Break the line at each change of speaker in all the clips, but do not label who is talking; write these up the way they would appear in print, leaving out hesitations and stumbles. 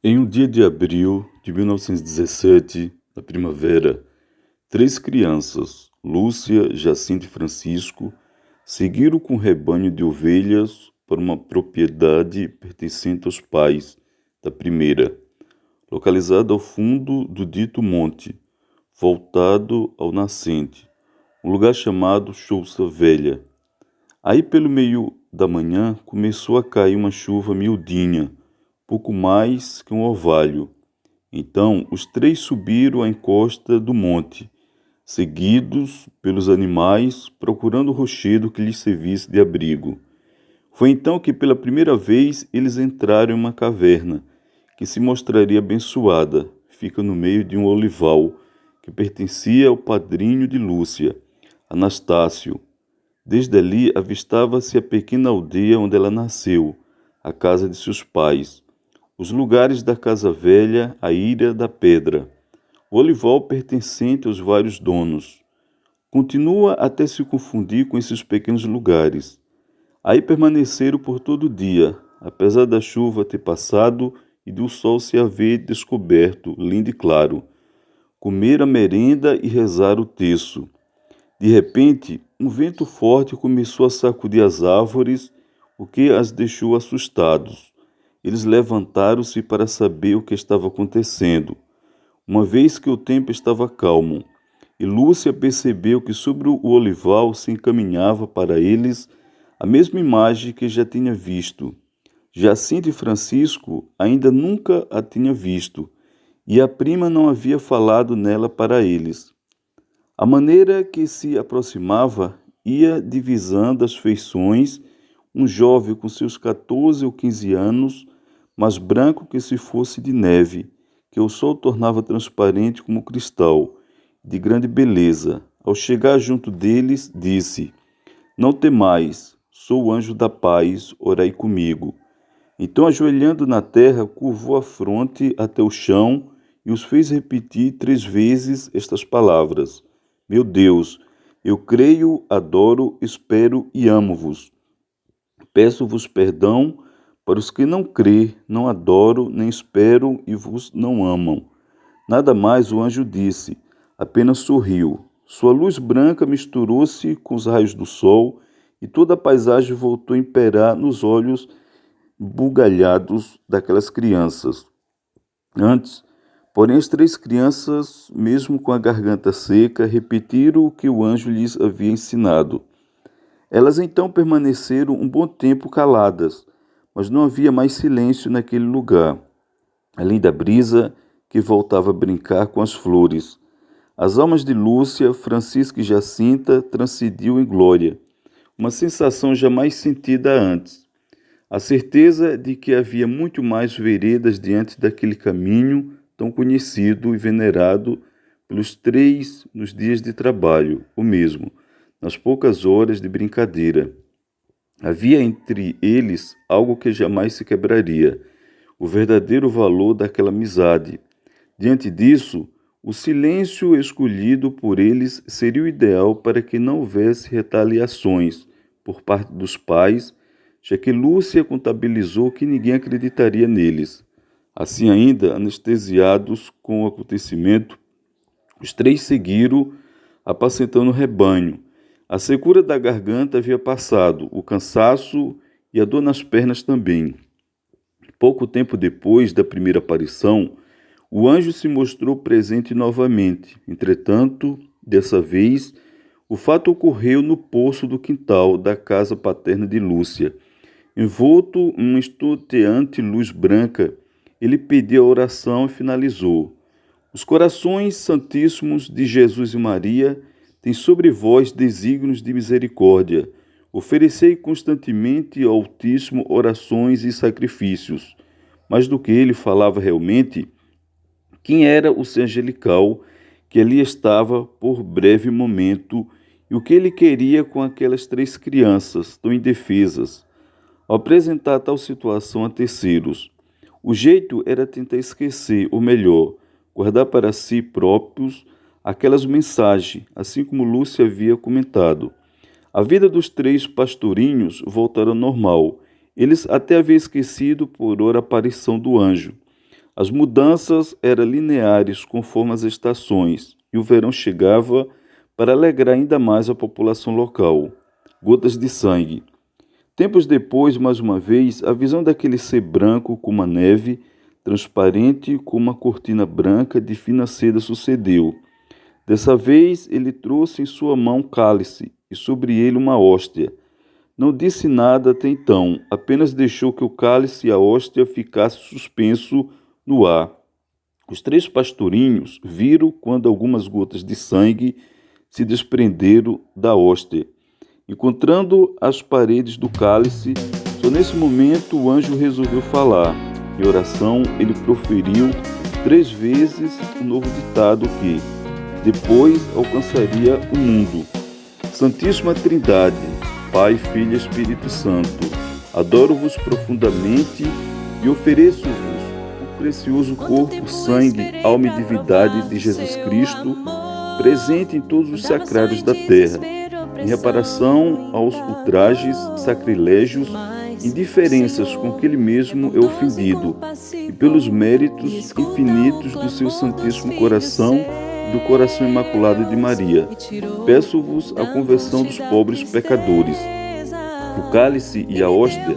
Em um dia de abril de 1917, na primavera, três crianças, Lúcia, Jacinta e Francisco, seguiram com um rebanho de ovelhas para uma propriedade pertencente aos pais da primeira, localizada ao fundo do dito monte, voltado ao nascente, um lugar chamado Chouça Velha. Aí, pelo meio da manhã, começou a cair uma chuva miudinha, pouco mais que um orvalho. Então os três subiram a encosta do monte, seguidos pelos animais, procurando o rochedo que lhes servisse de abrigo. Foi então que pela primeira vez eles entraram em uma caverna, que se mostraria abençoada, fica no meio de um olival, que pertencia ao padrinho de Lúcia, Anastácio. Desde ali avistava-se a pequena aldeia onde ela nasceu, a casa de seus pais, os lugares da casa velha, a ilha da pedra, o olival pertencente aos vários donos. Continua até se confundir com esses pequenos lugares. Aí permaneceram por todo o dia, apesar da chuva ter passado e do sol se haver descoberto, lindo e claro. Comer a merenda e rezar o terço. De repente, um vento forte começou a sacudir as árvores, o que as deixou assustados. Eles levantaram-se para saber o que estava acontecendo, uma vez que o tempo estava calmo. E Lúcia percebeu que sobre o olival se encaminhava para eles a mesma imagem que já tinha visto. Jacinto e Francisco ainda nunca a tinha visto, e a prima não havia falado nela para eles. A maneira que se aproximava ia divisando as feições, um jovem com seus 14 ou 15 anos, mais branco que se fosse de neve, que o sol tornava transparente como cristal, de grande beleza. Ao chegar junto deles, disse: Não temais, sou o anjo da paz, orai comigo. Então, ajoelhando na terra, curvou a fronte até o chão e os fez repetir 3 vezes estas palavras: Meu Deus, eu creio, adoro, espero e amo-vos. Peço-vos perdão para os que não crê, não adoram, nem esperam e vos não amam. Nada mais o anjo disse, apenas sorriu. Sua luz branca misturou-se com os raios do sol e toda a paisagem voltou a imperar nos olhos bugalhados daquelas crianças. Antes, porém, as três crianças, mesmo com a garganta seca, repetiram o que o anjo lhes havia ensinado. Elas então permaneceram um bom tempo caladas, mas não havia mais silêncio naquele lugar, além da brisa que voltava a brincar com as flores. As almas de Lúcia, Francisca e Jacinta transcendiu em glória, uma sensação jamais sentida antes. A certeza de que havia muito mais veredas diante daquele caminho tão conhecido e venerado pelos três nos dias de trabalho, o mesmo, nas poucas horas de brincadeira. Havia entre eles algo que jamais se quebraria, o verdadeiro valor daquela amizade. Diante disso, o silêncio escolhido por eles seria o ideal para que não houvesse retaliações por parte dos pais, já que Lúcia contabilizou que ninguém acreditaria neles. Assim ainda, anestesiados com o acontecimento, os três seguiram, apacentando o rebanho. A secura da garganta havia passado, o cansaço e a dor nas pernas também. Pouco tempo depois da primeira aparição, o anjo se mostrou presente novamente. Entretanto, dessa vez, o fato ocorreu no poço do quintal da casa paterna de Lúcia. Envolto em uma estonteante luz branca, ele pediu a oração e finalizou: Os corações santíssimos de Jesus e Maria têm sobre vós desígnios de misericórdia. Oferecei constantemente ao Altíssimo orações e sacrifícios. Mais do que ele falava realmente, quem era o ser angelical que ali estava por breve momento e o que ele queria com aquelas três crianças tão indefesas. Ao apresentar tal situação a terceiros, o jeito era tentar esquecer, ou melhor, guardar para si próprios aquelas mensagens, assim como Lúcia havia comentado. A vida dos três pastorinhos voltara ao normal. Eles até haviam esquecido por ora a aparição do anjo. As mudanças eram lineares conforme as estações, e o verão chegava para alegrar ainda mais a população local. Gotas de sangue. Tempos depois, mais uma vez, a visão daquele ser branco como a neve, transparente como uma cortina branca de fina seda sucedeu. Dessa vez, ele trouxe em sua mão um cálice e sobre ele uma hóstia. Não disse nada até então, apenas deixou que o cálice e a hóstia ficassem suspenso no ar. Os 3 pastorinhos viram quando algumas gotas de sangue se desprenderam da hóstia. Encontrando as paredes do cálice, só nesse momento o anjo resolveu falar. Em oração, ele proferiu 3 vezes o novo ditado que depois alcançaria o mundo. Santíssima Trindade, Pai, Filho e Espírito Santo, adoro-vos profundamente e ofereço-vos o precioso corpo, sangue, alma e divindade de Jesus Cristo, presente em todos os sacrários da terra, em reparação aos ultrajes, sacrilégios, indiferenças com que ele mesmo é ofendido, e pelos méritos infinitos do seu Santíssimo Coração e do Coração Imaculado de Maria. Peço-vos a conversão dos pobres pecadores. O cálice e a hóstia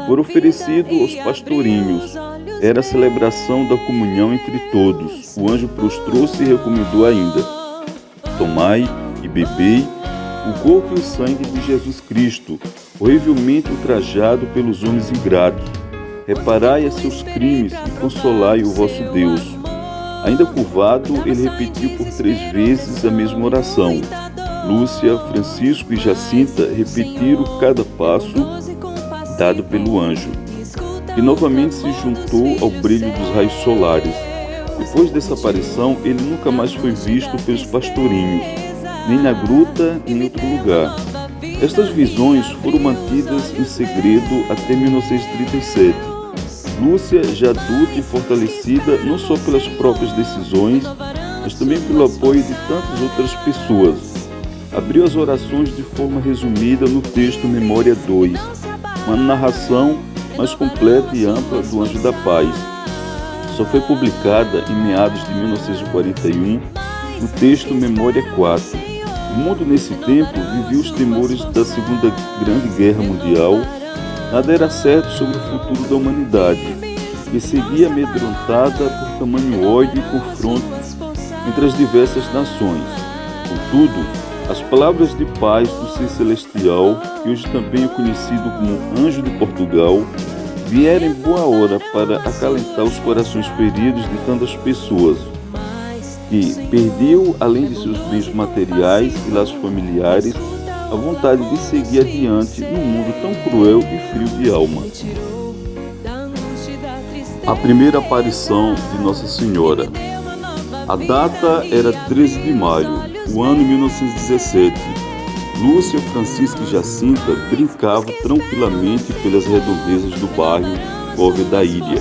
foram oferecidos aos pastorinhos. Era a celebração da comunhão entre todos. O anjo prostrou-se e recomendou ainda: tomai e bebei o corpo e o sangue de Jesus Cristo, horrivelmente ultrajado pelos homens ingratos. Reparai a seus crimes e consolai o vosso Deus. Ainda curvado, ele repetiu por 3 vezes a mesma oração. Lúcia, Francisco e Jacinta repetiram cada passo dado pelo anjo, e novamente se juntou ao brilho dos raios solares. Depois dessa aparição, ele nunca mais foi visto pelos pastorinhos, nem na gruta, nem em outro lugar. Estas visões foram mantidas em segredo até 1937. Lúcia, já adulta e fortalecida não só pelas próprias decisões, mas também pelo apoio de tantas outras pessoas, abriu as orações de forma resumida no texto Memória 2, uma narração mais completa e ampla do Anjo da Paz. Só foi publicada em meados de 1941 no texto Memória 4. O mundo nesse tempo vivia os temores da Segunda Grande Guerra Mundial. Nada era certo sobre o futuro da humanidade, que seguia amedrontada por tamanho ódio e confronto entre as diversas nações. Contudo, as palavras de paz do Ser Celestial, que hoje também é conhecido como Anjo de Portugal, vieram em boa hora para acalentar os corações feridos de tantas pessoas, que perdiam, além de seus bens materiais e laços familiares, a vontade de seguir adiante num mundo tão cruel e frio de alma. A primeira aparição de Nossa Senhora. A data era 13 de maio, o ano 1917. Lúcia, Francisca e Jacinta brincavam tranquilamente pelas redondezas do bairro Cove da Ilha,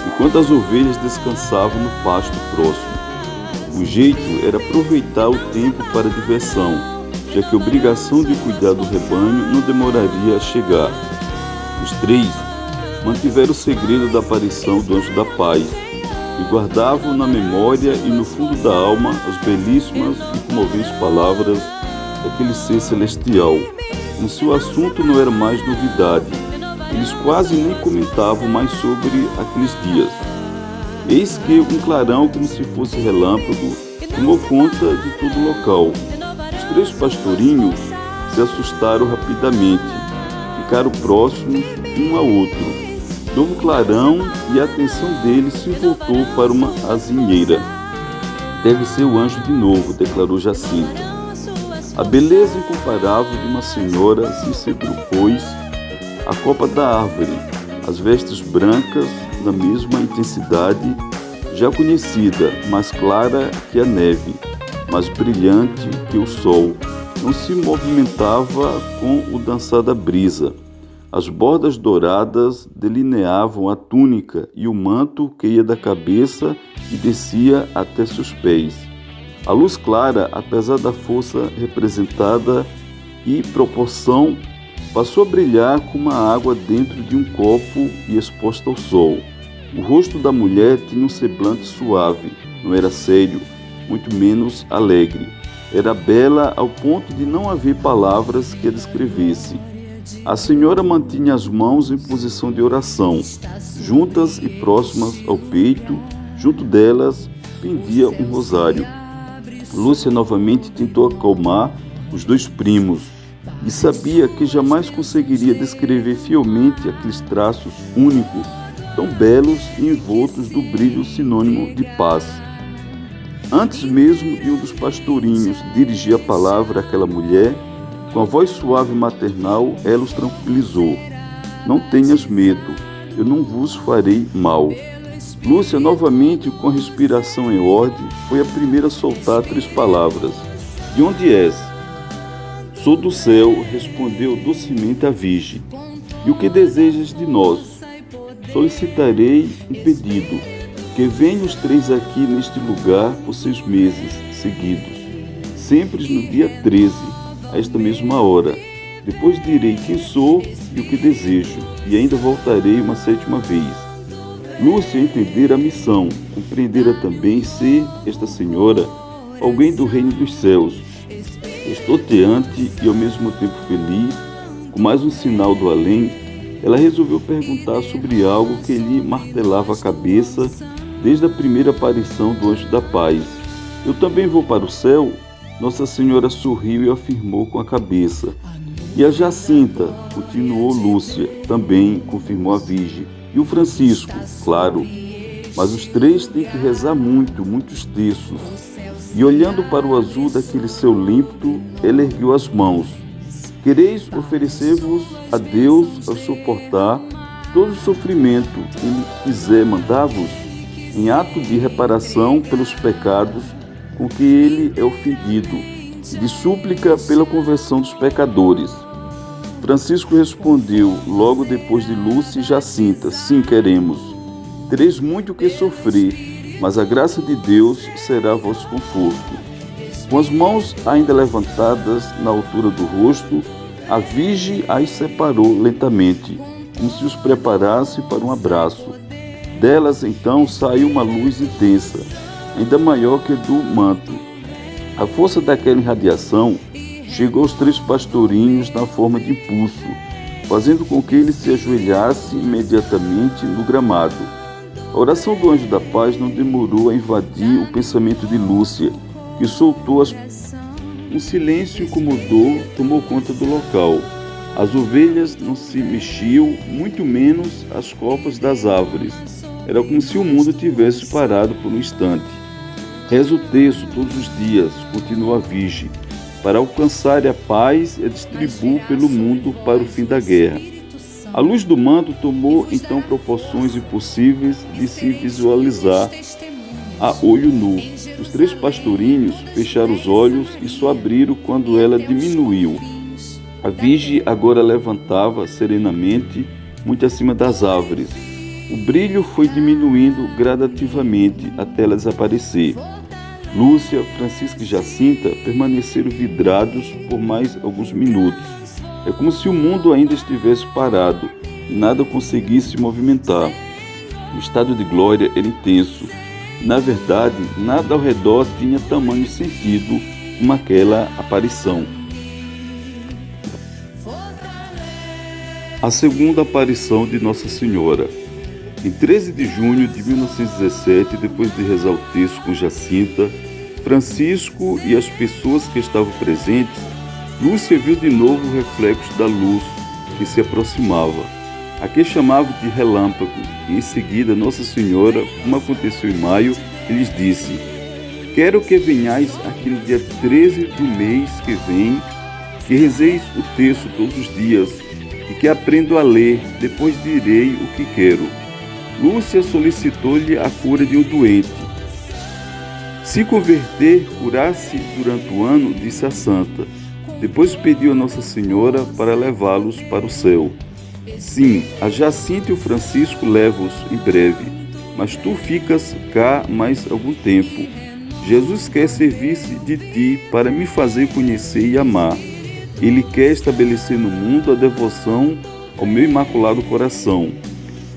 enquanto as ovelhas descansavam no pasto próximo. O jeito era aproveitar o tempo para diversão, já que a obrigação de cuidar do rebanho não demoraria a chegar. Os 3 mantiveram o segredo da aparição do Anjo da Paz e guardavam na memória e no fundo da alma as belíssimas e comoventes palavras daquele ser celestial. Como se o assunto não era mais novidade, eles quase nem comentavam mais sobre aqueles dias. Eis que um clarão, como se fosse relâmpago, tomou conta de todo o local. Os 3 pastorinhos se assustaram rapidamente, ficaram próximos um ao outro. Novo clarão e a atenção deles se voltou para uma azinheira. Deve ser o anjo de novo, declarou Jacinta. A beleza incomparável de uma senhora se sobrepôs à copa da árvore, as vestes brancas na mesma intensidade já conhecida, mais clara que a neve, mais brilhante que o sol. Não se movimentava com o dançar da brisa. As bordas douradas delineavam a túnica e o manto que ia da cabeça e descia até seus pés. A luz clara, apesar da força representada e proporção, passou a brilhar como a água dentro de um copo e exposta ao sol. O rosto da mulher tinha um semblante suave, não era sério, muito menos alegre. Era bela ao ponto de não haver palavras que a descrevesse. A senhora mantinha as mãos em posição de oração, juntas e próximas ao peito. Junto delas pendia um rosário. Lúcia novamente tentou acalmar os dois primos e sabia que jamais conseguiria descrever fielmente aqueles traços únicos, tão belos e envoltos do brilho sinônimo de paz. Antes mesmo de um dos pastorinhos dirigir a palavra àquela mulher, com a voz suave e maternal, ela os tranquilizou. Não tenhas medo, eu não vos farei mal. Lúcia, novamente com a respiração em ordem, foi a primeira a soltar 3 palavras. De onde és? Sou do céu, respondeu docemente a Virgem. E o que desejas de nós? Solicitarei um pedido, que venham os 3 aqui neste lugar por 6 meses seguidos, sempre no dia 13, a esta mesma hora. Depois direi quem sou e o que desejo, e ainda voltarei uma 7ª vez. Lúcia entendera a missão, compreendera também ser esta senhora alguém do reino dos céus. Estonteante e ao mesmo tempo feliz, com mais um sinal do além, ela resolveu perguntar sobre algo que lhe martelava a cabeça desde a primeira aparição do anjo da paz. Eu também vou para o céu? Nossa Senhora sorriu e afirmou com a cabeça. E a Jacinta, continuou Lúcia, também confirmou a Virgem. E o Francisco, claro. Mas os 3 têm que rezar muitos terços. E olhando para o azul daquele céu límpido, ela ergueu as mãos. Quereis oferecer-vos a Deus a suportar todo o sofrimento que Ele quiser mandar-vos, em ato de reparação pelos pecados com que Ele é ofendido, de súplica pela conversão dos pecadores. Francisco respondeu, logo depois de Lúcia e Jacinta: sim, queremos. Tereis muito que sofrer, mas a graça de Deus será vosso conforto. Com as mãos ainda levantadas na altura do rosto, a Virgem as separou lentamente, como se os preparasse para um abraço. Delas então saiu uma luz intensa, ainda maior que a do manto. A força daquela irradiação chegou aos 3 pastorinhos na forma de impulso, fazendo com que eles se ajoelhassem imediatamente no gramado. A oração do anjo da paz não demorou a invadir o pensamento de Lúcia, que soltou um silêncio incomodou, tomou conta do local. As ovelhas não se mexiam, muito menos as copas das árvores. Era como se o mundo tivesse parado por um instante. Reza o terço todos os dias, continuou a Virgem, para alcançar a paz e a distribuir pelo mundo para o fim da guerra. A luz do manto tomou então proporções impossíveis de se visualizar a olho nu. Os 3 pastorinhos fecharam os olhos e só abriram quando ela diminuiu. A Virgem agora levantava serenamente, muito acima das árvores. O brilho foi diminuindo gradativamente até ela desaparecer. Lúcia, Francisca e Jacinta permaneceram vidrados por mais alguns minutos. É como se o mundo ainda estivesse parado e nada conseguisse movimentar. O estado de glória era intenso. Na verdade, nada ao redor tinha tamanho sentido como aquela aparição. A segunda aparição de Nossa Senhora. Em 13 de junho de 1917, depois de rezar o texto com Jacinta, Francisco e as pessoas que estavam presentes, Lúcia viu de novo o reflexo da luz que se aproximava, a que chamava de relâmpago, e em seguida Nossa Senhora, como aconteceu em maio, lhes disse: quero que venhais aqui no dia 13 do mês que vem, que rezeis o texto todos os dias, e que aprendo a ler, depois direi o que quero. Lúcia solicitou-lhe a cura de um doente. Se converter, curar-se durante o ano, disse a santa. Depois pediu a Nossa Senhora para levá-los para o céu. Sim, a Jacinta e o Francisco levam-os em breve, mas tu ficas cá mais algum tempo. Jesus quer servir-se de ti para me fazer conhecer e amar. Ele quer estabelecer no mundo a devoção ao meu imaculado coração.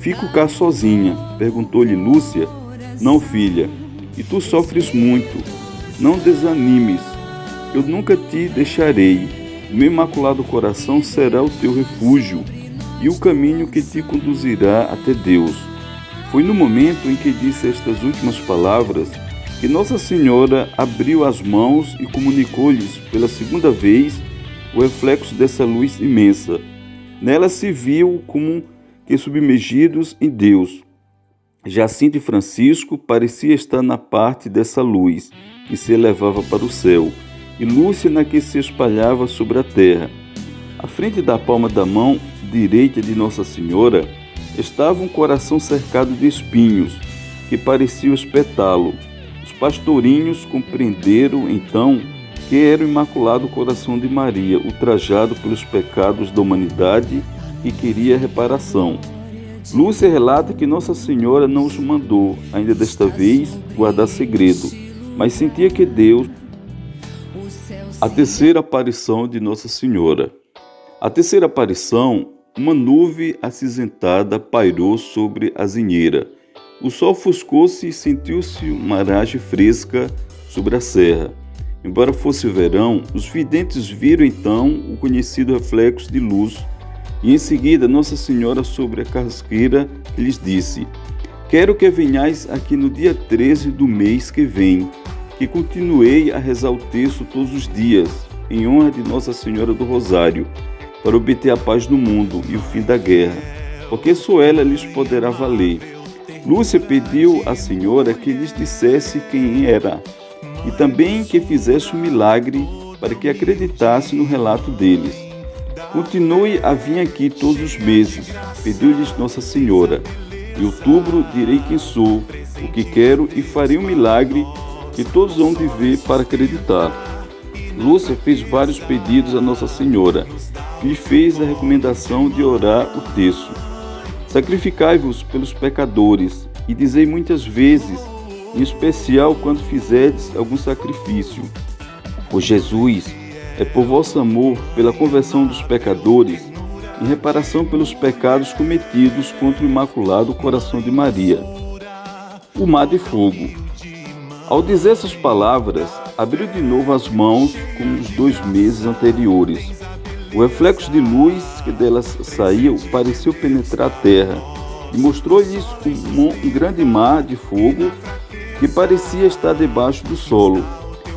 fico cá sozinha, perguntou-lhe Lúcia. Não, filha, e tu sofres muito. Não desanimes, eu nunca te deixarei. O meu imaculado coração será o teu refúgio e o caminho que te conduzirá até Deus. Foi no momento em que disse estas últimas palavras que Nossa Senhora abriu as mãos e comunicou-lhes pela segunda vez o reflexo dessa luz imensa. Nela se viu como que submergidos em Deus. Jacinto e Francisco parecia estar na parte dessa luz que se elevava para o céu, e Lúcia na que se espalhava sobre a terra. À frente da palma da mão direita de Nossa Senhora estava um coração cercado de espinhos, que pareciam espetá-lo. Os pastorinhos compreenderam então que era o Imaculado Coração de Maria, ultrajado pelos pecados da humanidade e queria reparação. Lúcia relata que Nossa Senhora não os mandou, ainda desta vez, guardar segredo, mas sentia que Deus... A terceira aparição de Nossa Senhora. A terceira aparição, uma nuvem acinzentada pairou sobre a zinheira. O sol ofuscou-se e sentiu-se uma aragem fresca sobre a serra. Embora fosse verão, os videntes viram então o conhecido reflexo de luz, e em seguida Nossa Senhora sobre a carrasqueira lhes disse: quero que venhais aqui no dia 13 do mês que vem, que continuei a rezar o terço todos os dias, em honra de Nossa Senhora do Rosário, para obter a paz no mundo e o fim da guerra, porque só ela lhes poderá valer. Lúcia pediu à Senhora que lhes dissesse quem era, e também que fizesse um milagre para que acreditasse no relato deles. Continue a vir aqui todos os meses, pediu-lhes Nossa Senhora. Em outubro direi quem sou, o que quero e farei um milagre que todos hão de ver para acreditar. Lúcia fez vários pedidos a Nossa Senhora e fez a recomendação de orar o terço. Sacrificai-vos pelos pecadores e dizei muitas vezes, em especial quando fizerdes algum sacrifício: ó Jesus, é por vosso amor, pela conversão dos pecadores, em reparação pelos pecados cometidos contra o Imaculado Coração de Maria. O mar de fogo. Ao dizer essas palavras, abriu de novo as mãos como nos 2 meses anteriores. O reflexo de luz que delas saiu pareceu penetrar a terra e mostrou-lhes um grande mar de fogo que parecia estar debaixo do solo.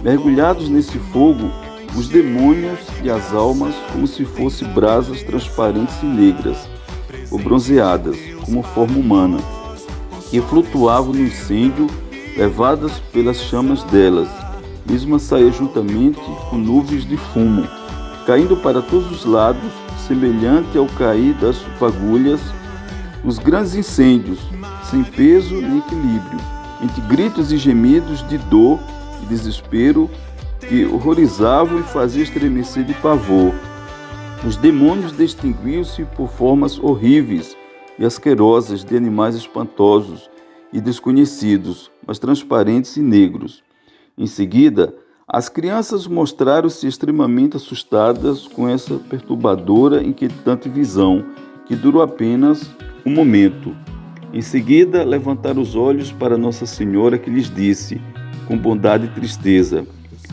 Mergulhados nesse fogo, os demônios e as almas, como se fossem brasas transparentes e negras, ou bronzeadas, como forma humana, que flutuavam no incêndio, levadas pelas chamas delas, mesmo a sair juntamente com nuvens de fumo, caindo para todos os lados, semelhante ao cair das fagulhas, os grandes incêndios, sem peso nem equilíbrio, entre gritos e gemidos de dor e desespero, que horrorizavam e faziam estremecer de pavor. Os demônios distinguiam-se por formas horríveis e asquerosas de animais espantosos e desconhecidos, mas transparentes e negros. Em seguida, as crianças mostraram-se extremamente assustadas com essa perturbadora e inquietante visão, que durou apenas um momento. Em seguida, levantaram os olhos para Nossa Senhora, que lhes disse, com bondade e tristeza: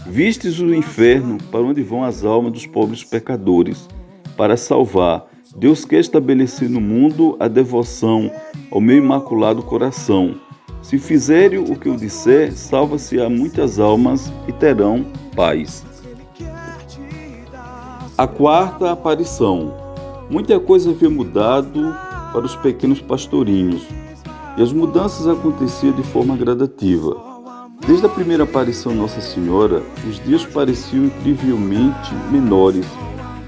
vistes o inferno para onde vão as almas dos pobres pecadores. Para salvar, Deus quer estabelecer no mundo a devoção ao meu Imaculado Coração. Se fizerem o que eu disser, salva-se a muitas almas e terão paz. A quarta aparição. Muita coisa havia mudado para os pequenos pastorinhos, e as mudanças aconteciam de forma gradativa. Desde a primeira aparição de Nossa Senhora, os dias pareciam incrivelmente menores,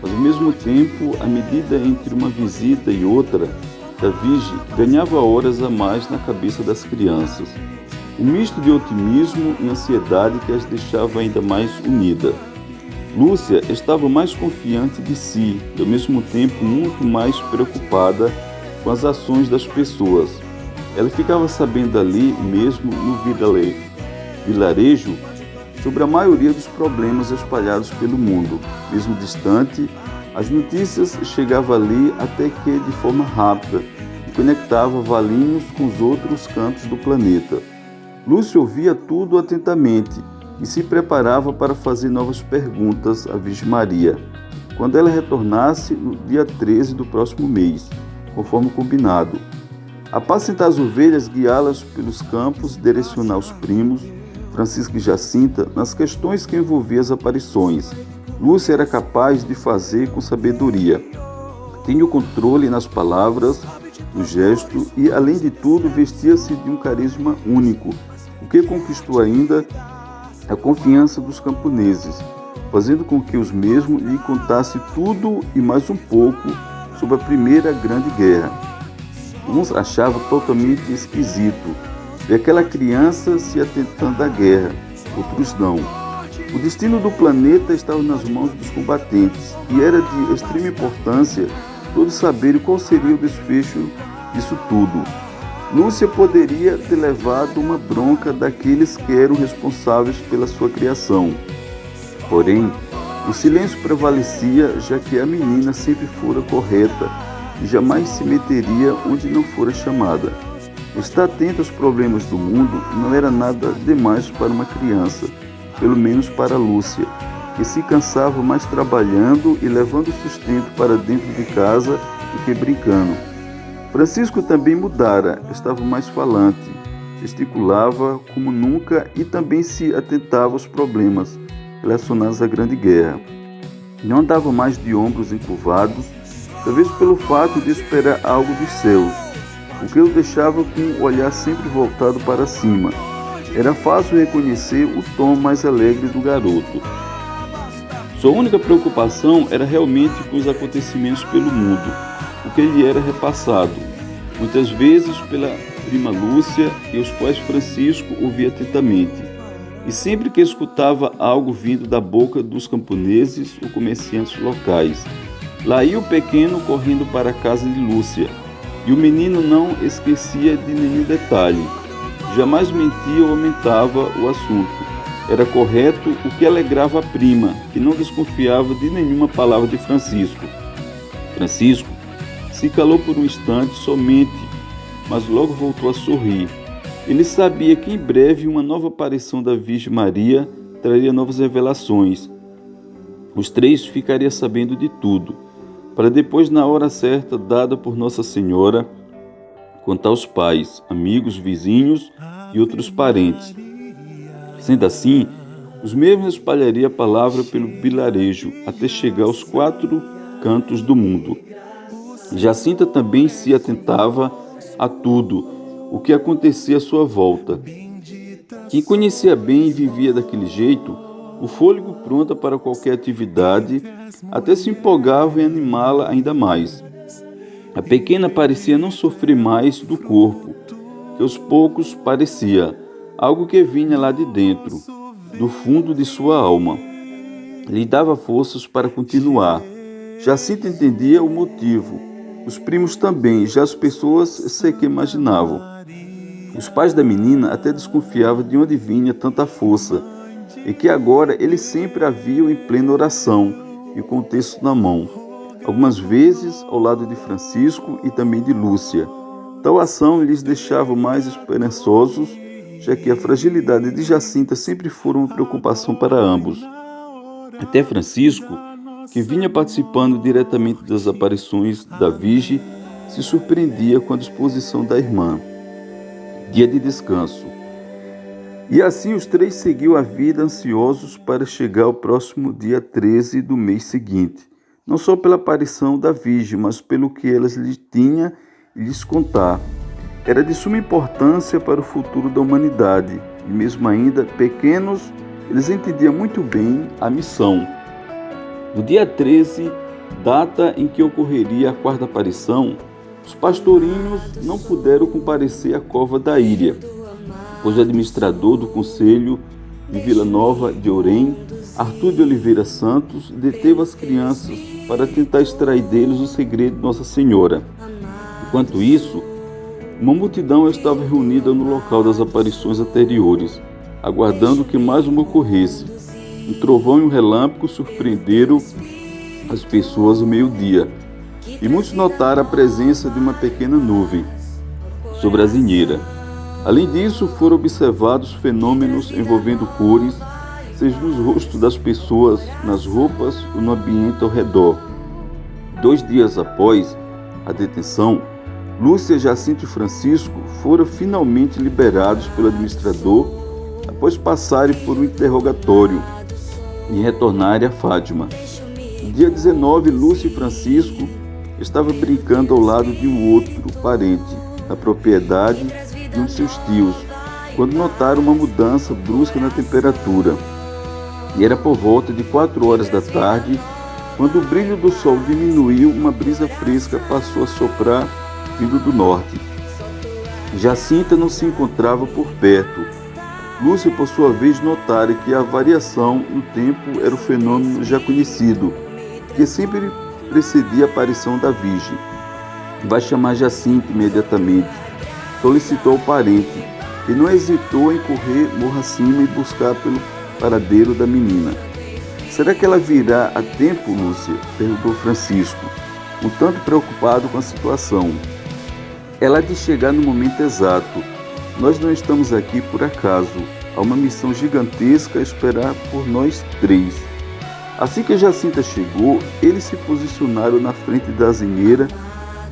mas ao mesmo tempo, a medida entre uma visita e outra da Virgem ganhava horas a mais na cabeça das crianças. Um misto de otimismo e ansiedade que as deixava ainda mais unidas. Lúcia estava mais confiante de si e ao mesmo tempo muito mais preocupada com as ações das pessoas. Ela ficava sabendo ali mesmo no vilarejo sobre a maioria dos problemas espalhados pelo mundo. Mesmo distante, as notícias chegavam ali até que de forma rápida e conectava Valinhos com os outros cantos do planeta. Lúcia ouvia tudo atentamente e se preparava para fazer novas perguntas à Virgem Maria, quando ela retornasse no dia 13 do próximo mês, conforme combinado. Apacentar as ovelhas, guiá-las pelos campos, direcionar os primos, Francisco e Jacinta, nas questões que envolviam as aparições. Lúcia era capaz de fazer com sabedoria. Tinha o controle nas palavras, no gesto e, além de tudo, vestia-se de um carisma único, o que conquistou ainda a confiança dos camponeses, fazendo com que os mesmos lhe contassem tudo e mais um pouco sobre a Primeira Grande Guerra. Uns achavam totalmente esquisito ver aquela criança se atentando à guerra, outros não. O destino do planeta estava nas mãos dos combatentes e era de extrema importância todos saberem qual seria o desfecho disso tudo. Lúcia poderia ter levado uma bronca daqueles que eram responsáveis pela sua criação. Porém, o silêncio prevalecia, já que a menina sempre fora correta e jamais se meteria onde não fora chamada. Estar atento aos problemas do mundo não era nada demais para uma criança, pelo menos para Lúcia, que se cansava mais trabalhando e levando sustento para dentro de casa do que brincando. Francisco também mudara, estava mais falante, gesticulava como nunca e também se atentava aos problemas relacionados à Grande Guerra. Não andava mais de ombros encurvados, talvez pelo fato de esperar algo dos céus, o que o deixava com o olhar sempre voltado para cima. Era fácil reconhecer o tom mais alegre do garoto. Sua única preocupação era realmente com os acontecimentos pelo mundo, o que lhe era repassado, muitas vezes pela prima Lúcia, e os quais Francisco ouvia atentamente. E sempre que escutava algo vindo da boca dos camponeses ou comerciantes locais, lá ia o pequeno correndo para a casa de Lúcia, e o menino não esquecia de nenhum detalhe. Jamais mentia ou aumentava o assunto. Era correto, o que alegrava a prima, que não desconfiava de nenhuma palavra de Francisco. Francisco se calou por um instante somente, mas logo voltou a sorrir. Ele sabia que em breve uma nova aparição da Virgem Maria traria novas revelações. Os três ficariam sabendo de tudo, para depois, na hora certa dada por Nossa Senhora, contar aos pais, amigos, vizinhos e outros parentes. Sendo assim, os mesmos espalhariam a palavra pelo vilarejo até chegar aos 4 cantos do mundo. Jacinta também se atentava a tudo o que acontecia à sua volta. Quem conhecia bem e vivia daquele jeito, o fôlego pronta para qualquer atividade, até se empolgava em animá-la ainda mais. A pequena parecia não sofrer mais do corpo, que aos poucos parecia algo que vinha lá de dentro, do fundo de sua alma. Lhe dava forças para continuar. Jacinta entendia o motivo. Os primos também, já as pessoas sequer imaginavam. Os pais da menina até desconfiavam de onde vinha tanta força, e que agora eles sempre a viam em plena oração e com o texto na mão, algumas vezes ao lado de Francisco e também de Lúcia. Tal ação lhes deixava mais esperançosos, já que a fragilidade de Jacinta sempre foi uma preocupação para ambos. Até Francisco, que vinha participando diretamente das aparições da Virgem, se surpreendia com a disposição da irmã. Dia de descanso. E assim os três seguiam a vida ansiosos para chegar ao próximo dia 13 do mês seguinte, não só pela aparição da Virgem, mas pelo que elas lhe tinha e lhes contar. Era de suma importância para o futuro da humanidade, e mesmo ainda pequenos, eles entendiam muito bem a missão. No dia 13, data em que ocorreria a quarta aparição, os pastorinhos não puderam comparecer à cova da ilha, pois o administrador do Conselho de Vila Nova de Orém, Arthur de Oliveira Santos, deteve as crianças para tentar extrair deles o segredo de Nossa Senhora. Enquanto isso, uma multidão estava reunida no local das aparições anteriores, aguardando que mais uma ocorresse. Um trovão e um relâmpago surpreenderam as pessoas ao meio-dia. e muitos notaram a presença de uma pequena nuvem sobre a azinheira. Além disso, foram observados fenômenos envolvendo cores, seja nos rostos das pessoas, nas roupas ou no ambiente ao redor. 2 dias após a detenção, Lúcia, Jacinto e Francisco foram finalmente liberados pelo administrador após passarem por um interrogatório e retornarem a Fátima. No dia 19, Lúcia e Francisco estavam brincando ao lado de um outro parente, na propriedade de um de seus tios, quando notaram uma mudança brusca na temperatura. E era por volta de 4 horas da tarde, quando o brilho do sol diminuiu, uma brisa fresca passou a soprar vindo do norte. Jacinta não se encontrava por perto. Lúcia, por sua vez, notara que a variação no tempo era o fenômeno já conhecido, que sempre precedia a aparição da Virgem. Vai chamar Jacinta imediatamente, solicitou ao parente, e não hesitou em correr morro acima e buscar pelo paradeiro da menina. Será que ela virá a tempo, Lúcia? Perguntou Francisco, um tanto preocupado com a situação. Ela há de chegar no momento exato. Nós não estamos aqui por acaso. Há uma missão gigantesca a esperar por nós 3. Assim que Jacinta chegou, eles se posicionaram na frente da azinheira.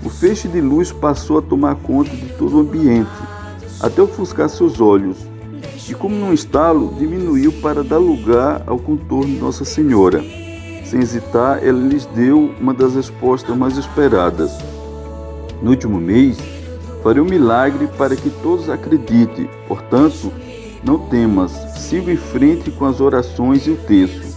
O feixe de luz passou a tomar conta de todo o ambiente, até ofuscar seus olhos. E como num estalo, diminuiu para dar lugar ao contorno de Nossa Senhora. Sem hesitar, ela lhes deu uma das respostas mais esperadas. No último mês, farei um milagre para que todos acreditem. Portanto, não temas, siga em frente com as orações e o terço.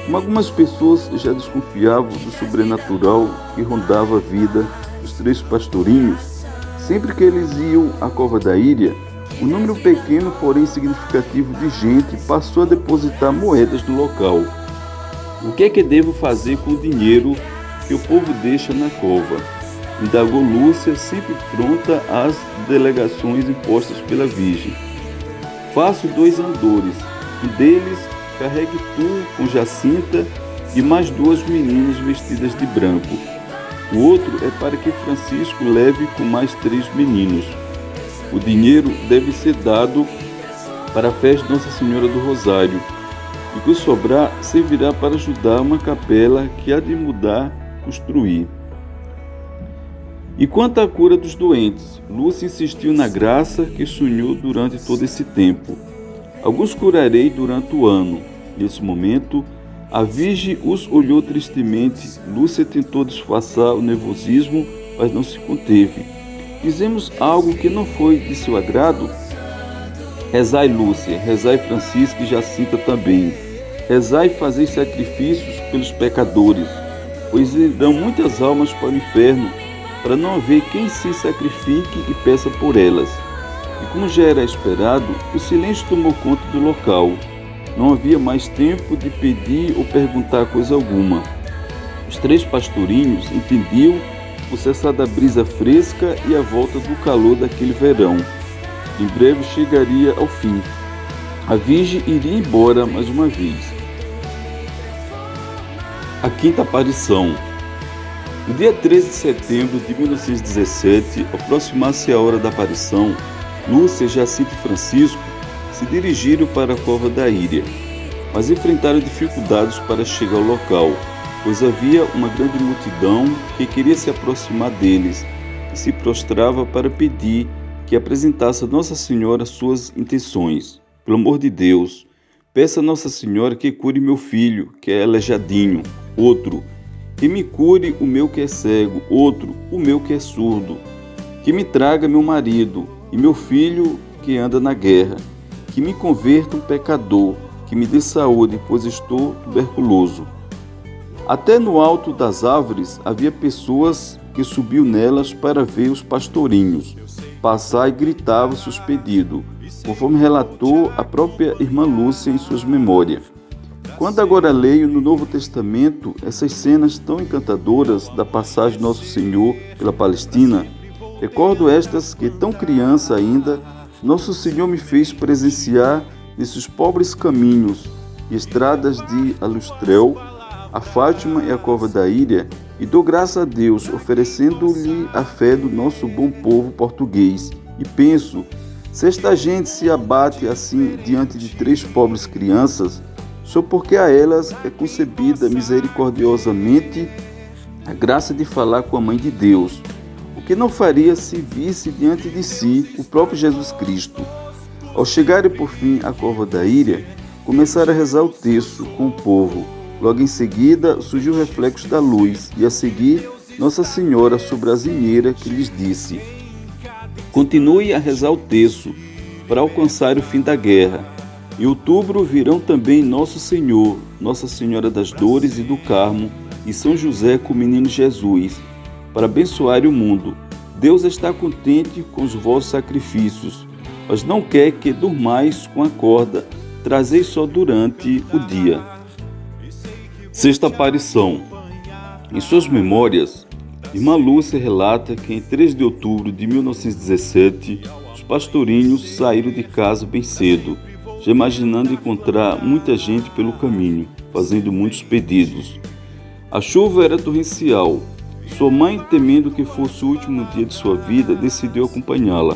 Como algumas pessoas já desconfiavam do sobrenatural que rondava a vida dos 3 pastorinhos, sempre que eles iam à Cova da Íria, um número pequeno, porém significativo de gente passou a depositar moedas no local. O que é que devo fazer com o dinheiro que o povo deixa na cova? Indagou Lúcia, sempre pronta às delegações impostas pela Virgem. Faço 2 andores, um deles carregue tu com Jacinta e mais 2 meninas vestidas de branco. O outro é para que Francisco leve com mais 3 meninos. O dinheiro deve ser dado para a festa de Nossa Senhora do Rosário, e o que sobrar servirá para ajudar uma capela que há de mudar, construir. E quanto à cura dos doentes, Lúcia insistiu na graça que sonhou durante todo esse tempo. Alguns curarei durante o ano. Nesse momento, a Virgem os olhou tristemente. Lúcia tentou disfarçar o nervosismo, mas não se conteve. Fizemos algo que não foi de seu agrado? Rezai, Lúcia, rezai, Francisco e Jacinta também. Rezai e fazei sacrifícios pelos pecadores, pois irão muitas almas para o inferno, para não haver quem se sacrifique e peça por elas. E como já era esperado, o silêncio tomou conta do local. Não havia mais tempo de pedir ou perguntar coisa alguma. Os 3 pastorinhos entendiam o cessar da brisa fresca e a volta do calor daquele verão. Em breve chegaria ao fim. A Virgem iria embora mais uma vez. A 5ª aparição. No dia 13 de setembro de 1917, ao aproximar-se a hora da aparição, Lúcia, Jacinto e Francisco se dirigiram para a Cova da Íria, mas enfrentaram dificuldades para chegar ao local, pois havia uma grande multidão que queria se aproximar deles e se prostrava para pedir que apresentasse a Nossa Senhora suas intenções. Pelo amor de Deus, peça a Nossa Senhora que cure meu filho, que é aleijadinho. Outro, que me cure o meu que é cego. Outro, o meu que é surdo. Que me traga meu marido e meu filho que anda na guerra. Que me converta um pecador, que me dê saúde, pois estou tuberculoso. Até no alto das árvores havia pessoas que subiam nelas para ver os pastorinhos passar e gritavam seus pedidos, conforme relatou a própria irmã Lúcia em suas memórias. Quando agora leio no Novo Testamento essas cenas tão encantadoras da passagem de Nosso Senhor pela Palestina, recordo estas que, tão criança ainda, Nosso Senhor me fez presenciar nesses pobres caminhos e estradas de Alustrel, a Fátima e a Cova da Íria, E dou graças a Deus, oferecendo-lhe a fé do nosso bom povo português. E penso, se esta gente se abate assim diante de 3 pobres crianças, só porque a elas é concebida misericordiosamente a graça de falar com a Mãe de Deus, o que não faria se visse diante de si o próprio Jesus Cristo. Ao chegarem por fim à cova da ilha, começaram a rezar o terço com o povo. Logo em seguida surgiu o reflexo da luz e a seguir Nossa Senhora sobrazinheira que lhes disse: continue a rezar o terço para alcançar o fim da guerra. Em outubro virão também Nosso Senhor, Nossa Senhora das Dores e do Carmo e São José com o menino Jesus, para abençoar o mundo. Deus está contente com os vossos sacrifícios, mas não quer que durmais com a corda, trazei só durante o dia. Sexta aparição. Em suas memórias, Irmã Lúcia relata que em 3 de outubro de 1917, os pastorinhos saíram de casa bem cedo, já imaginando encontrar muita gente pelo caminho, fazendo muitos pedidos. A chuva era torrencial. Sua mãe, temendo que fosse o último dia de sua vida, decidiu acompanhá-la.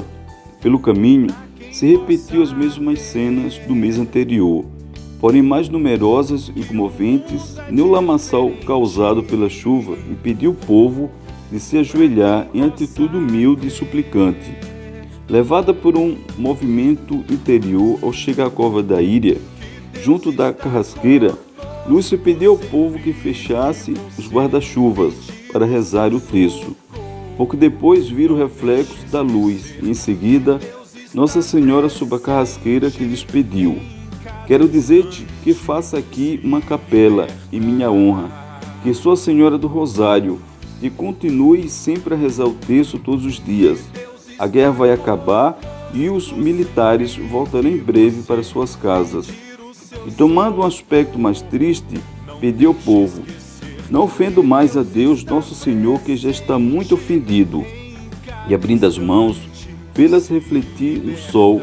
Pelo caminho, se repetiu as mesmas cenas do mês anterior, porém mais numerosas e comoventes. Nem o lamaçal causado pela chuva impediu o povo de se ajoelhar em atitude humilde e suplicante. Levada por um movimento interior ao chegar à cova da ilha, junto da carrasqueira, Lúcia pediu ao povo que fechasse os guarda-chuvas para rezar o terço. Pouco depois viram o reflexo da luz e em seguida Nossa Senhora sob a carrasqueira que lhes pediu: quero dizer-te que faça aqui uma capela em minha honra, que sou a Senhora do Rosário, e continue sempre a rezar o terço todos os dias. A guerra vai acabar e os militares voltarão em breve para suas casas. E tomando um aspecto mais triste, pediu ao povo: não ofendo mais a Deus Nosso Senhor, que já está muito ofendido. E abrindo as mãos, fê-las refletir no sol,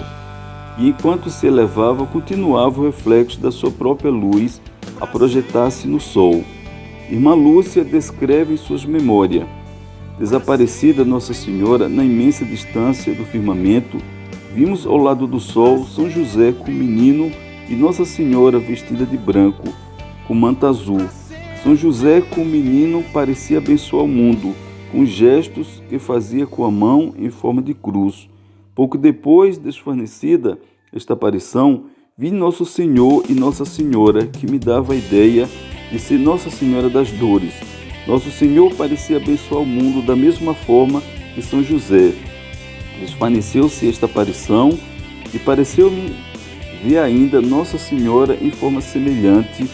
e enquanto se elevava, continuava o reflexo da sua própria luz a projetar-se no sol. Irmã Lúcia descreve em suas memórias: desaparecida Nossa Senhora na imensa distância do firmamento, vimos ao lado do sol São José com o menino e Nossa Senhora vestida de branco, com manto azul. São José com o menino parecia abençoar o mundo, com gestos que fazia com a mão em forma de cruz. Pouco depois, desvanecida esta aparição, vi Nosso Senhor e Nossa Senhora, que me dava a ideia de ser Nossa Senhora das Dores. Nosso Senhor parecia abençoar o mundo da mesma forma que São José. Desvaneceu-se esta aparição e pareceu-me ver ainda Nossa Senhora em forma semelhante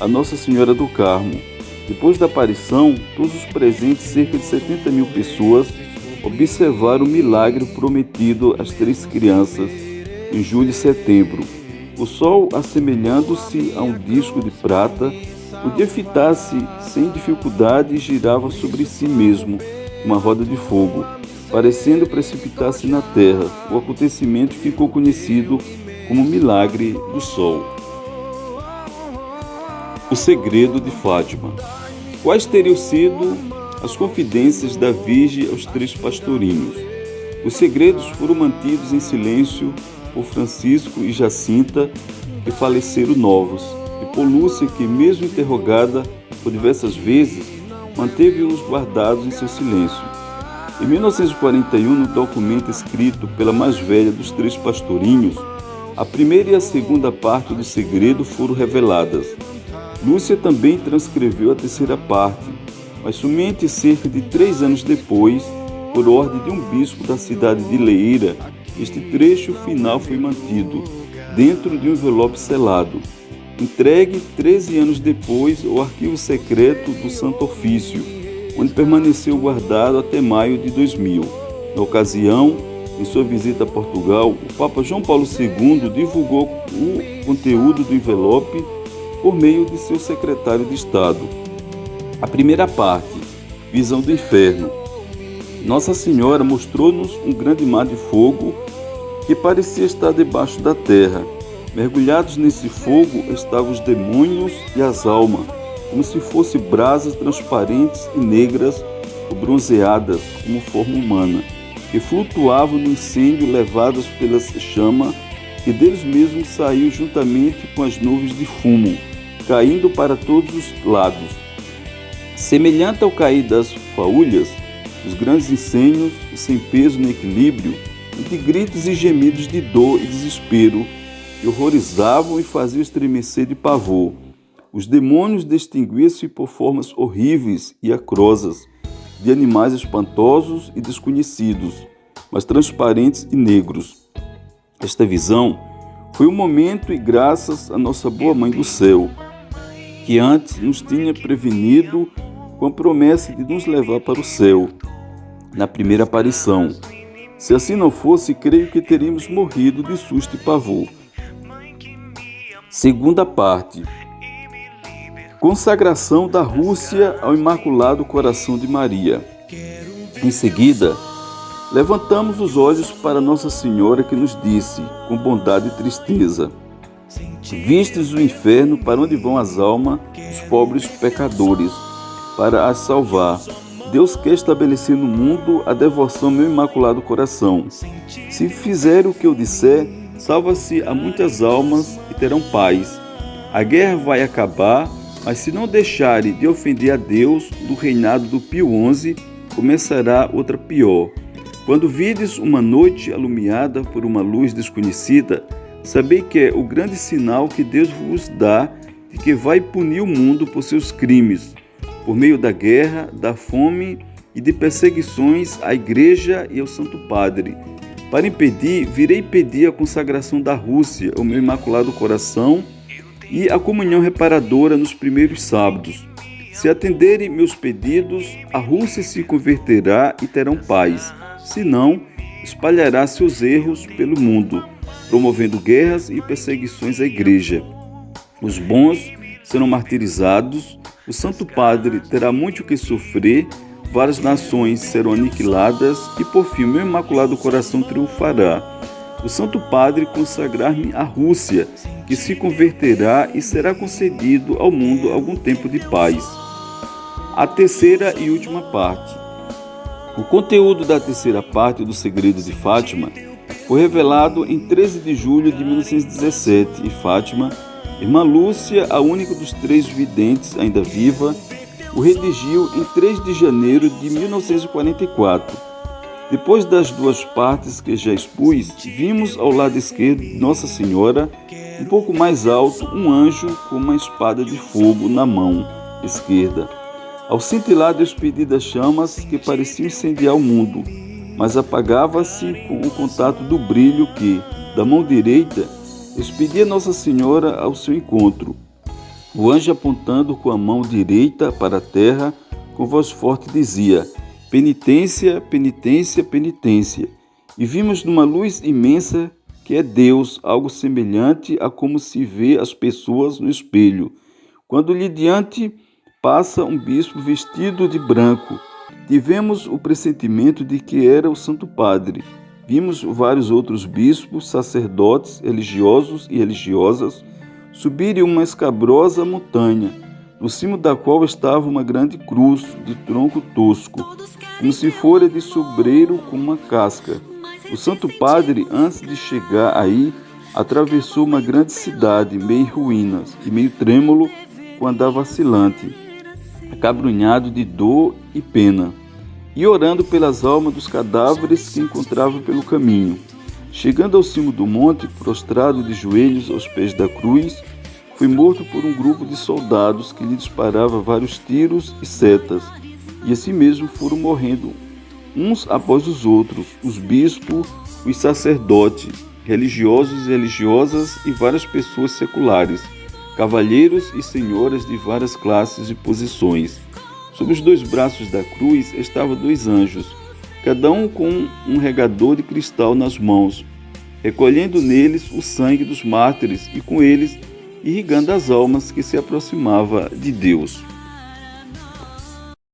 a Nossa Senhora do Carmo. Depois da aparição, todos os presentes, cerca de 70 mil pessoas, observaram o milagre prometido às 3 crianças em julho e setembro. O sol, assemelhando-se a um disco de prata, podia fitar-se sem dificuldade e girava sobre si mesmo, uma roda de fogo, parecendo precipitar-se na terra. O acontecimento ficou conhecido como milagre do sol. O segredo de Fátima. Quais teriam sido as confidências da Virgem aos 3 pastorinhos? Os segredos foram mantidos em silêncio por Francisco e Jacinta, que faleceram novos, e por Lúcia, que, mesmo interrogada por diversas vezes, manteve-os guardados em seu silêncio. Em 1941, no documento escrito pela mais velha dos 3 pastorinhos, a primeira e a segunda parte do segredo foram reveladas. Lúcia também transcreveu a terceira parte, mas somente cerca de 3 anos depois, por ordem de um bispo da cidade de Leira, este trecho final foi mantido, dentro de um envelope selado, entregue 13 anos depois ao arquivo secreto do Santo Ofício, onde permaneceu guardado até maio de 2000. Na ocasião, em sua visita a Portugal, o Papa João Paulo II divulgou o conteúdo do envelope por meio de seu secretário de Estado. A primeira parte, Visão do Inferno. Nossa Senhora mostrou-nos um grande mar de fogo que parecia estar debaixo da terra. Mergulhados nesse fogo estavam os demônios e as almas, como se fossem brasas transparentes e negras ou bronzeadas, como forma humana, que flutuavam no incêndio levadas pelas chamas que deles mesmos saiu juntamente com as nuvens de fumo, caindo para todos os lados. Semelhante ao cair das faúlhas, os grandes incêndios, sem peso nem equilíbrio, entre gritos e gemidos de dor e desespero, que horrorizavam e faziam estremecer de pavor. Os demônios distinguiam-se por formas horríveis e acrosas, de animais espantosos e desconhecidos, mas transparentes e negros. Esta visão foi um momento e graças à nossa boa Mãe do Céu, que antes nos tinha prevenido com a promessa de nos levar para o céu, na primeira aparição. Se assim não fosse, creio que teríamos morrido de susto e pavor. Segunda parte. Consagração da Rússia ao Imaculado Coração de Maria. Em seguida, levantamos os olhos para Nossa Senhora, que nos disse, com bondade e tristeza: vistes o inferno, para onde vão as almas dos pobres pecadores, para as salvar. Deus quer estabelecer no mundo a devoção ao meu Imaculado Coração. Se fizer o que eu disser, salva-se a muitas almas e terão paz. A guerra vai acabar, mas se não deixarem de ofender a Deus, do reinado do Pio XI, começará outra pior. Quando vides uma noite alumiada por uma luz desconhecida, sabei que é o grande sinal que Deus vos dá de que vai punir o mundo por seus crimes, por meio da guerra, da fome e de perseguições à Igreja e ao Santo Padre. Para impedir, virei pedir a consagração da Rússia ao meu Imaculado Coração e a comunhão reparadora nos primeiros sábados. Se atenderem meus pedidos, a Rússia se converterá e terão paz. Se não, espalhará seus erros pelo mundo, promovendo guerras e perseguições à Igreja. Os bons serão martirizados, o Santo Padre terá muito que sofrer, várias nações serão aniquiladas e, por fim, meu Imaculado Coração triunfará. O Santo Padre consagrar-me à Rússia, que se converterá e será concedido ao mundo algum tempo de paz. A terceira e última parte. O conteúdo da terceira parte do Segredo de Fátima foi revelado em 13 de julho de 1917 e Fátima, irmã Lúcia, a única dos 3 videntes ainda viva, o redigiu em 3 de janeiro de 1944. Depois das 2 partes que já expus, vimos ao lado esquerdo de Nossa Senhora, um pouco mais alto, um anjo com uma espada de fogo na mão esquerda. Ao cintilar despedidas chamas que pareciam incendiar o mundo, mas apagava-se com o contato do brilho que, da mão direita, expedia Nossa Senhora ao seu encontro. O anjo, apontando com a mão direita para a terra, com voz forte dizia: penitência, penitência, penitência. E vimos numa luz imensa que é Deus, algo semelhante a como se vê as pessoas no espelho, quando lhe diante passa um bispo vestido de branco. Tivemos o pressentimento de que era o Santo Padre. Vimos vários outros bispos, sacerdotes, religiosos e religiosas subirem uma escabrosa montanha, no cimo da qual estava uma grande cruz de tronco tosco, como se fora de sobreiro com uma casca. O Santo Padre, antes de chegar aí, atravessou uma grande cidade, meio em ruínas e meio trêmulo, com andar vacilante, acabrunhado de dor e pena, e orando pelas almas dos cadáveres que encontrava pelo caminho. Chegando ao cimo do monte, prostrado de joelhos aos pés da cruz, foi morto por um grupo de soldados que lhe disparava vários tiros e setas, e assim mesmo foram morrendo uns após os outros, os bispos, os sacerdotes, religiosos e religiosas e várias pessoas seculares, cavalheiros e senhoras de várias classes e posições. Sob os 2 braços da cruz estavam 2 anjos, cada um com um regador de cristal nas mãos, recolhendo neles o sangue dos mártires e com eles irrigando as almas que se aproximavam de Deus.